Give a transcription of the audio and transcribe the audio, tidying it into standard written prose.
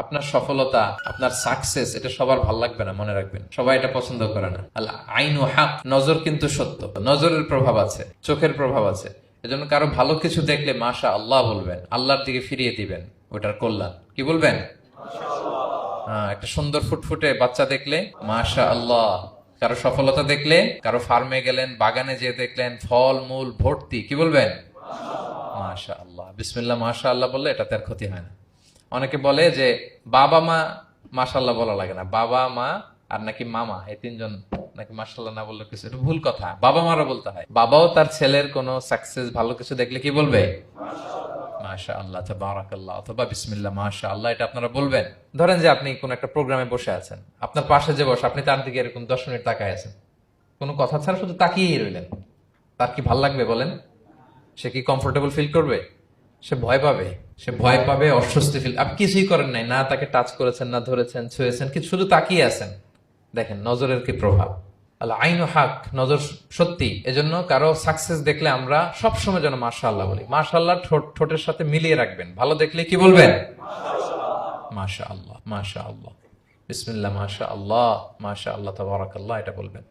আপনার সফলতা, আপনার সাকসেস, এটা সবার ভাল লাগবে না, মনে রাখবেন। সবাই এটা পছন্দ করে না। আল আইনু হাক, নজর কিন্তু সত্য, নজরের প্রভাব আছে, চোখের প্রভাব আছে। এজন্য কারো ভালো কিছু দেখলে মাশা আল্লাহ বলবেন, আল্লাহর দিকে ফিরিয়ে দিবেন ওটার কল্যাণ। কি বলবেন? একটা সুন্দর ফুটফুটে বাচ্চা দেখলে মাশা আল্লাহ। কারো সফলতা দেখলে, কারো ফার্মে গেলেন, বাগানে যেয়ে দেখলেন ফল মূল ভর্তি, কি বলবেন? মাশা আল্লাহ, বিসমিল্লাহ মাশা আল্লাহ বললে এটাতে আর ক্ষতি হয় না। অনেকে বলে যে বাবা মা মাশাল্লাহ বলা লাগে না, বাবা মা আর নাকি মামা, এই তিনজন নাকি মাশাল্লাহ না বললে কিছু, এটা ভুল কথা। বাবা মারও বলতে হয়। বাবাও তার ছেলের কোনো সাকসেস, ভালো কিছু দেখলে কি বলবে? মাশা আল্লাহ, তাবারাকাল্লাহ, অথবা বিসমিল্লাহ মাশা আল্লাহ, এটা আপনারা বলবেন। ধরেন যে আপনি কোন একটা প্রোগ্রামে বসে আছেন, আপনার পাশে যে বসে, আপনি তার দিকে এরকম 10 মিনিট তাকায় আছেন, কোনো কথা ছাড়া শুধু তাকিয়েই রইলেন। তার কি ভাল লাগবে বলেন? সে কি কমফোর্টেবল ফিল করবে? সে ভয় পাবে, সে ভয় পাবে, অস্বস্তি ফিল। আপনি কিছুই করেন নাই, না তাকে টাচ করেছেন, না ধরেছেন, ছুঁয়েছেন, কিন্তু শুধু তাকিয়ে আছেন। দেখেন নজরের কি প্রভাব। আল্লাহ আইনু হাক, নজর সত্যি। এজন্য কারো সাকসেস দেখলে আমরা সবসময় যেন মাশাআল্লাহ বলি। মাশাআল্লাহ ঠোঁটের সাথে মিলিয়ে রাখবেন। ভালো দেখলে কি বলবেন? মাশাআল্লাহ, মাশাআল্লাহ, বিসমিল্লাহ মাশাআল্লাহ, মাশাআল্লাহ, তাবারাকাল্লাহ, এটা বলবেন।